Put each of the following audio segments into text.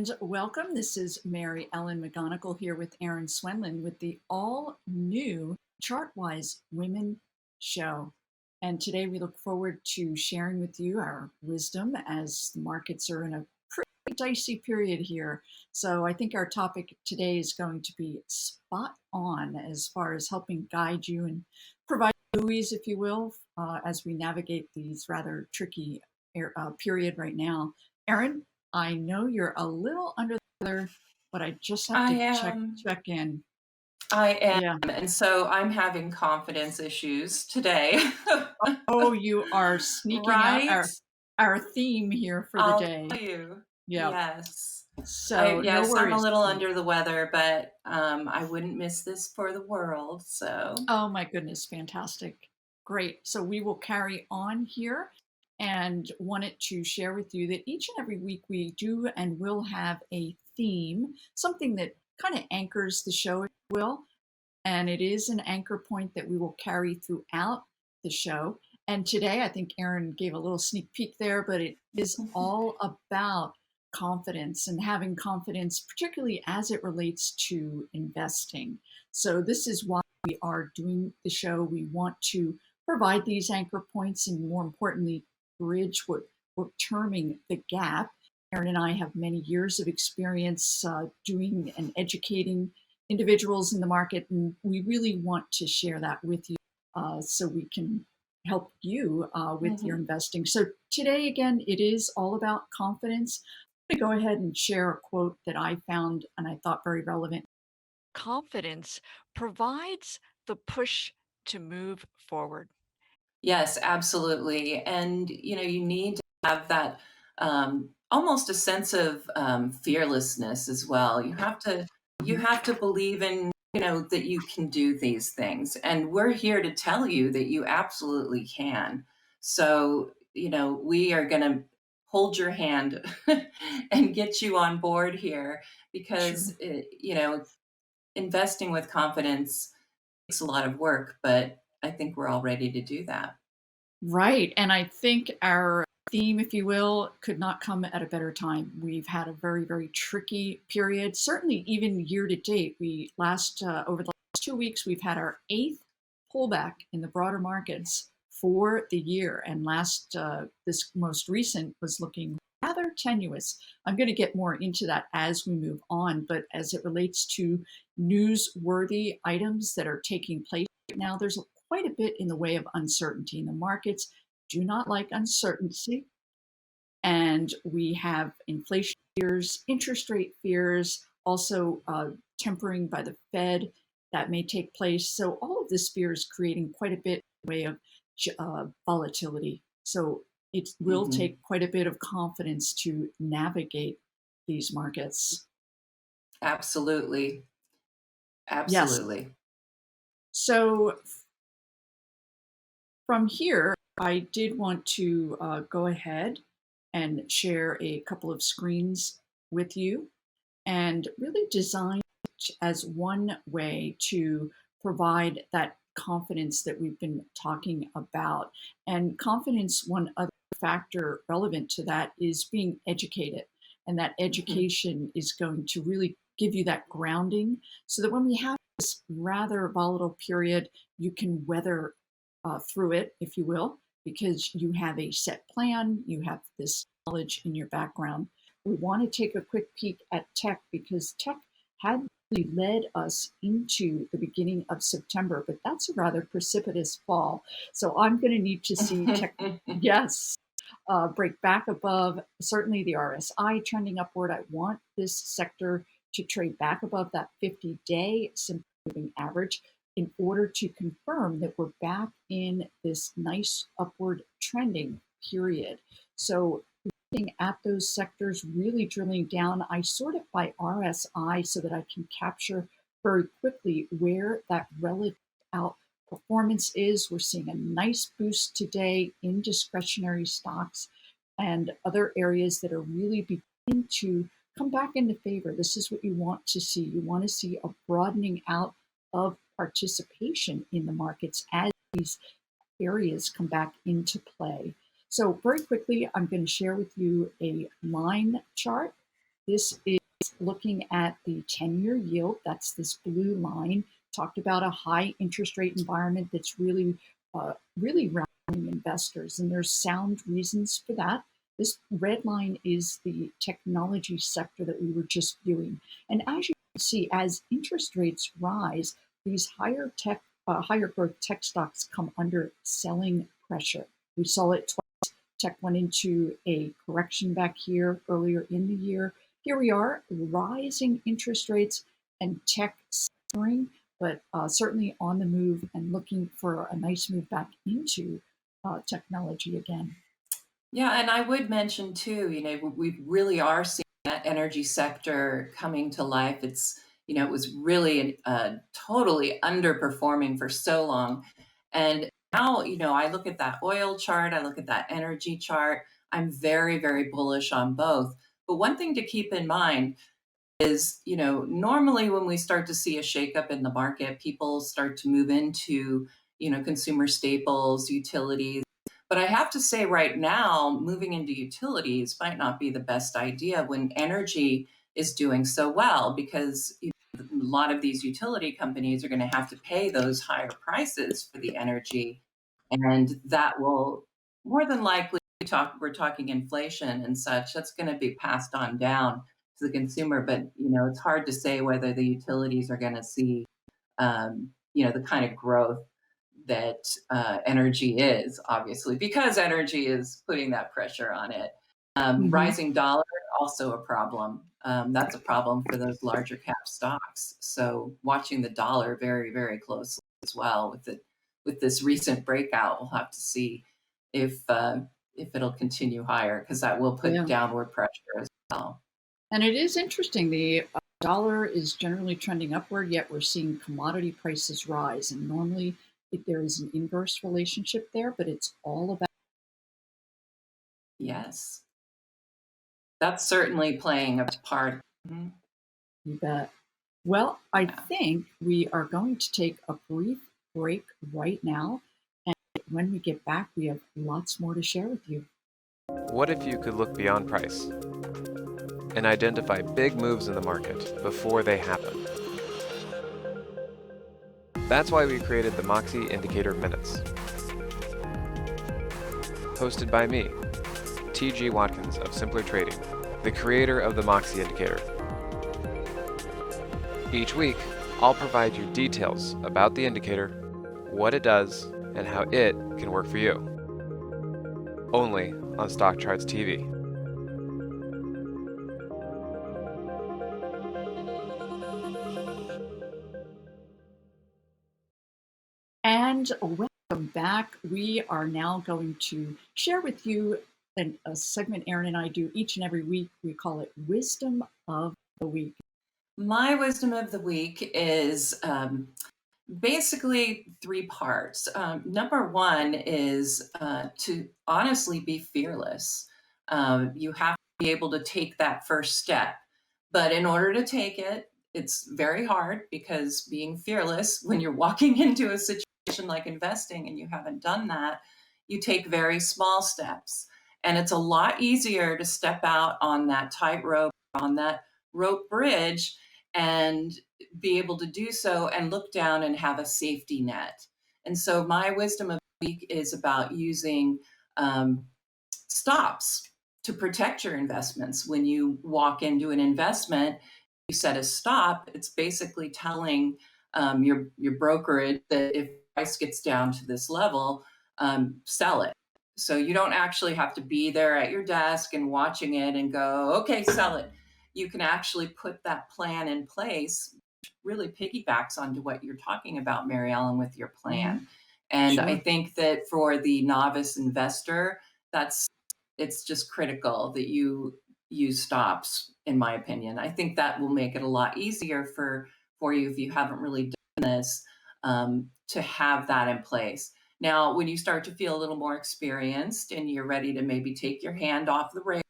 And welcome. This is Mary Ellen McGonagle here with Erin Swenlin with the all new Chartwise Women Show. And today we look forward to sharing with you our wisdom as the markets are in a pretty dicey period here. So I think our topic today is going to be spot on as far as helping guide you and provide buoys, if you will, as we navigate these rather tricky period right now. Erin, I know you're a little under the weather, but I just have I to check am. check in. I am. Yeah. And so I'm having confidence issues today. Oh, you are sneaking out Right? our theme here for the I'll day. tell you. Yeah. Yes. So no Yes, I'm a worries. little under the weather, but I wouldn't miss this for the world. So, Oh my goodness, fantastic. Great. So we will carry on here and wanted to share with you that each and every week we do and will have a theme, something that kind of anchors the show, if you will. And it is an anchor point that we will carry throughout the show. And today, I think Erin gave a little sneak peek there, but it is all about confidence and having confidence, particularly as it relates to investing. So, this is why we are doing the show. We want to provide these anchor points and, more importantly, bridge what we're terming the gap. Erin and I have many years of experience doing and educating individuals in the market, and we really want to share that with you so we can help you with your mhm. investing. So today, again, it is all about confidence. I'm going to go ahead and share a quote that I found and I thought very relevant. Confidence provides the push to move forward. Yes, absolutely. And you need to have that almost a sense of fearlessness as well. You Mhm. have to believe in that you can do these things, and we're here to tell you that you absolutely can. So we are going to hold your hand and get you on board here because Sure. investing with confidence takes a lot of work, but I think we're all ready to do that. Right. And I think our theme, if you will, could not come at a better time. We've had a very, very tricky period. Certainly, even year to date, over the last 2 weeks, we've had our eighth pullback in the broader markets for the year. And this most recent was looking rather tenuous. I'm going to get more into that as we move on. But as it relates to newsworthy items that are taking place right now, there's quite a bit in the way of uncertainty in the markets. Do not like uncertainty. And we have inflation fears, interest rate fears, also tempering by the Fed that may take place. So all of this fear is creating quite a bit in the way of volatility. So it will Hmm. take quite a bit of confidence to navigate these markets. Absolutely. Yes. Absolutely. So from here, I did want to go ahead and share a couple of screens with you and really design it as one way to provide that confidence that we've been talking about. And confidence, one other factor relevant to that is being educated. And that Mhm. education is going to really give you that grounding so that when we have this rather volatile period, you can weather through it, if you will, because you have a set plan, you have this knowledge in your background. We want to take a quick peek at tech because tech had really led us into the beginning of September, but that's a rather precipitous fall. So I'm going to need to see tech, yes, break back above certainly the RSI trending upward. I want this sector to trade back above that 50-day simple moving average in order to confirm that we're back in this nice upward trending period. So looking at those sectors, really drilling down, I sort it by RSI so that I can capture very quickly where that relative outperformance is. We're seeing a nice boost today in discretionary stocks and other areas that are really beginning to come back into favor. This is what you want to see. You want to see a broadening out of participation in the markets as these areas come back into play. So very quickly, I'm going to share with you a line chart This is looking at the 10-year yield. That's this blue line. Talked about a high interest rate environment that's really rallying investors, and there's sound reasons for that. This red line is the technology sector that we were just viewing. And as you can see, as interest rates rise, these higher growth tech stocks come under selling pressure. We saw it twice. Tech went into a correction back here earlier in the year. Here we are, rising interest rates and tech soaring, but certainly on the move and looking for a nice move back into technology again. Yeah, and I would mention too, we really are seeing that energy sector coming to life. It was really totally underperforming for so long. And now, I look at that oil chart, I look at that energy chart. I'm very, very bullish on both. But one thing to keep in mind is, normally when we start to see a shakeup in the market, people start to move into, consumer staples, utilities. But I have to say right now, moving into utilities might not be the best idea when energy is doing so well, because a lot of these utility companies are going to have to pay those higher prices for the energy. And that will more than likely we're talking inflation and such, that's going to be passed on down to the consumer. But, it's hard to say whether the utilities are going to see, the kind of growth that energy is, obviously, because energy is putting that pressure on it. Hmm. Rising dollar, also a problem. That's a problem for those larger cap stocks. So watching the dollar very, very closely as well with this recent breakout, we'll have to see if it'll continue higher, because that will put Yeah. downward pressure as well. And it is interesting. The dollar is generally trending upward, yet we're seeing commodity prices rise. And normally there is an inverse relationship there, but it's all about Yes, that's certainly playing a part. Mhm. you bet. Well, I Yeah. think we are going to take a brief break right now. And when we get back, we have lots more to share with you. What if you could look beyond price and identify big moves in the market before they happen? That's why we created the Moxie Indicator Minutes. Hosted by me, T.G. Watkins of Simpler Trading, the creator of the Moxie Indicator. Each week, I'll provide you details about the indicator, what it does, and how it can work for you. Only on StockCharts TV. And welcome back. We are now going to share with you a segment Erin and I do each and every week. We call it Wisdom of the Week. My wisdom of the week is basically three parts. Number one is to honestly be fearless. You have to be able to take that first step. But in order to take it, it's very hard, because being fearless, when you're walking into a situation like investing and you haven't done that, you take very small steps. And it's a lot easier to step out on that tightrope, on that rope bridge, and be able to do so and look down and have a safety net. And so my wisdom of the week is about using stops to protect your investments. When you walk into an investment, you set a stop. It's basically telling your brokerage that if price gets down to this level, sell it. So you don't actually have to be there at your desk and watching it and go, okay, sell it. You can actually put that plan in place, which really piggybacks onto what you're talking about, Mary Ellen, with your Mhm. plan. And I Sure. think that for the novice investor, that's it's just critical that you use stops, in my opinion. I think that will make it a lot easier for you, if you haven't really done this, to have that in place. Now, when you start to feel a little more experienced and you're ready to maybe take your hand off the rail,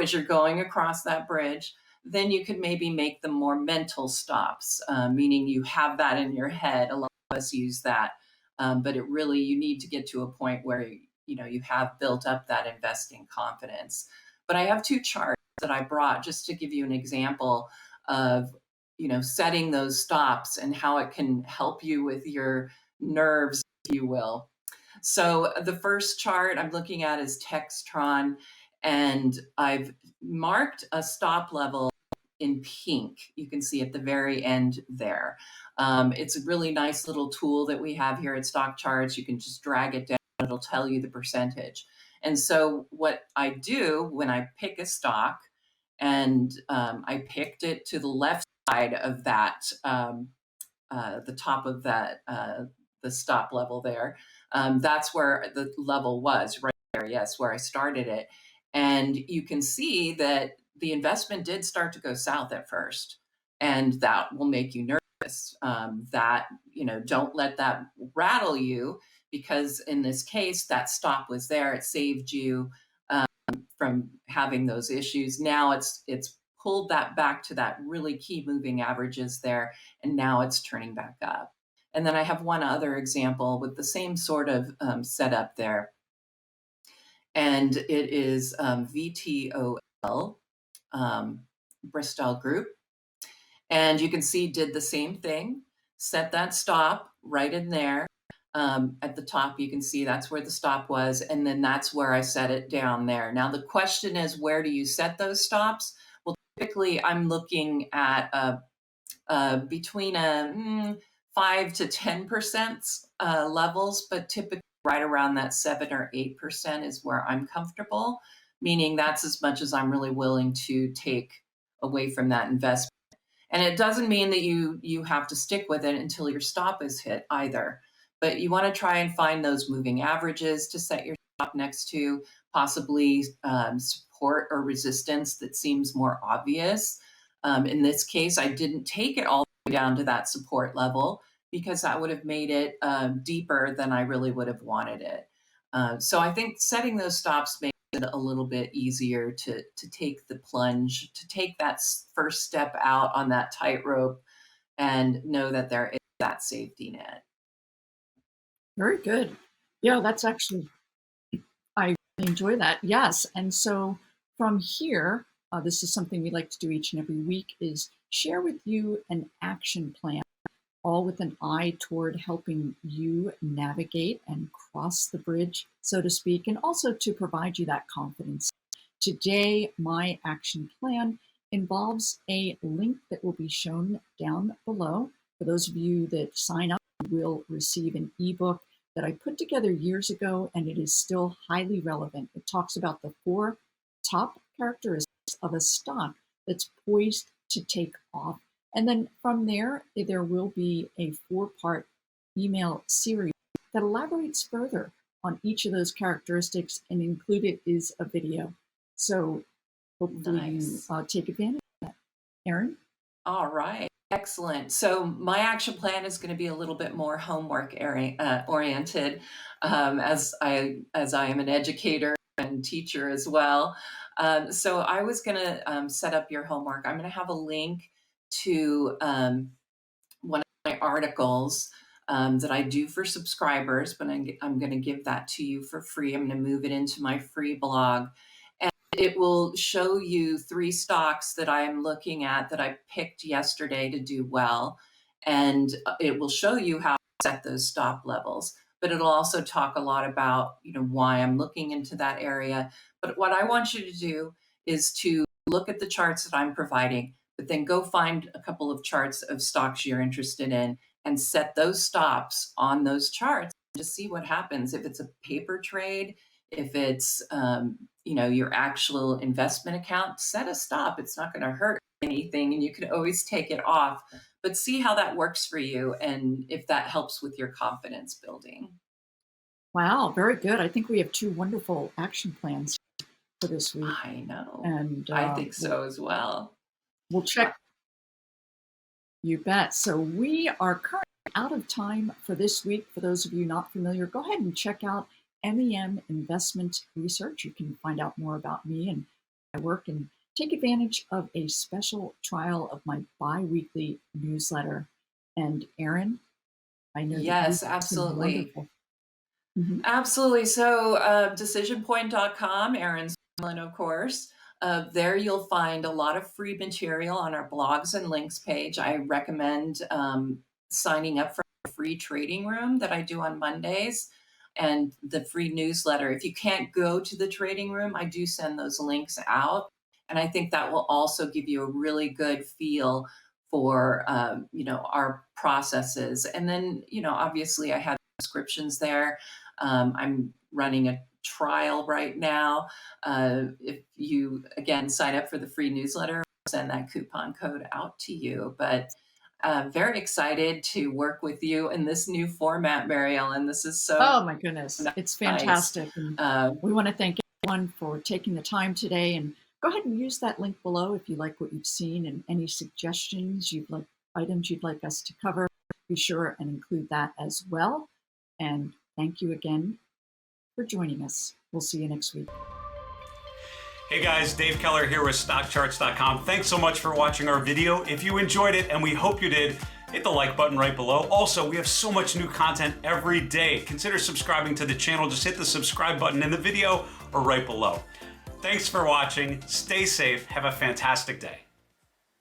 as you're going across that bridge, then you could maybe make them more mental stops, meaning you have that in your head. A lot of us use that, but you need to get to a point where you have built up that investing confidence. But I have two charts that I brought just to give you an example of, setting those stops and how it can help you with your nerves, if you will. So the first chart I'm looking at is Textron, and I've marked a stop level in pink. You can see at the very end there. It's a really nice little tool that we have here at StockCharts. You can just drag it down, it'll tell you the percentage. And so what I do when I pick a stock, and I picked it to the left side of that, the top of that, the stop level there. That's where the level was, right there, yes, where I started it. And you can see that the investment did start to go south at first, and that will make you nervous. Don't let that rattle you, because in this case, that stop was there. It saved you from having those issues. Now it's pulled that back to that really key moving averages there, and now it's turning back up. And then I have one other example with the same sort of setup there, and it is VTOL, Bristol Group. And you can see did the same thing, set that stop right in there. At the top, you can see that's where the stop was, and then that's where I set it down there. Now, the question is, where do you set those stops? Well, typically, I'm looking at between a 5 to 10% levels, but typically right around that 7 or 8% is where I'm comfortable, meaning that's as much as I'm really willing to take away from that investment. And it doesn't mean that you have to stick with it until your stop is hit either. But you want to try and find those moving averages to set your stop next to, possibly support or resistance that seems more obvious. In this case, I didn't take it all the way down to that support level, because that would have made it deeper than I really would have wanted it. So I think setting those stops makes it a little bit easier to take the plunge, to take that first step out on that tightrope and know that there is that safety net. Very good. Yeah, that's actually, I really enjoy that. Yes. And so from here, this is something we like to do each and every week, is share with you an action plan, all with an eye toward helping you navigate and cross the bridge, so to speak, and also to provide you that confidence. Today, my action plan involves a link that will be shown down below. For those of you that sign up, you will receive an ebook that I put together years ago, and it is still highly relevant. It talks about the 4 top characteristics of a stock that's poised to take off. And then from there will be a 4-part email series that elaborates further on each of those characteristics, and included is a video. So hopefully Nice. you take advantage of that. Erin? All right. Excellent. So my action plan is going to be a little bit more homework oriented, as I am an educator and teacher as well. So I was going to set up your homework. I'm going to have a link to one of my articles that I do for subscribers, but I'm going to give that to you for free. I'm going to move it into my free blog. It will show you 3 stocks that I'm looking at that I picked yesterday to do well. And it will show you how to set those stop levels. But it'll also talk a lot about, why I'm looking into that area. But what I want you to do is to look at the charts that I'm providing, but then go find a couple of charts of stocks you're interested in and set those stops on those charts to see what happens. If it's a paper trade, if it's your actual investment account, set a stop. It's not going to hurt anything, and you can always take it off. But see how that works for you, and if that helps with your confidence building. Wow, very good. I think we have 2 wonderful action plans for this week. I know. And I think so as well. We'll check. You bet. So we are currently out of time for this week. For those of you not familiar, go ahead and check out MEM Investment Research. You can find out more about me and my work, and take advantage of a special trial of my bi-weekly newsletter. And Erin, I know Yes, that you've absolutely. wonderful. Mm-hmm. Absolutely. So decisionpoint.com, Erin Swenlin, of course. There you'll find a lot of free material on our blogs and links page. I recommend signing up for a free trading room that I do on Mondays and the free newsletter. If you can't go to the trading room, I do send those links out. And I think that will also give you a really good feel for, our processes. And then, obviously I have subscriptions there. I'm running a trial right now. If you, again, sign up for the free newsletter, I'll send that coupon code out to you. But very excited to work with you in this new format, Mary Ellen. This is so Oh my goodness, it's nice. fantastic. And we want to thank everyone for taking the time today. And go ahead and use that link below if you like what you've seen and any suggestions items you'd like us to cover. Be sure and include that as well. And thank you again for joining us. We'll see you next week. Hey guys, Dave Keller here with StockCharts.com. Thanks so much for watching our video. If you enjoyed it, and we hope you did, hit the like button right below. Also, we have so much new content every day. Consider subscribing to the channel. Just hit the subscribe button in the video or right below. Thanks for watching. Stay safe. Have a fantastic day.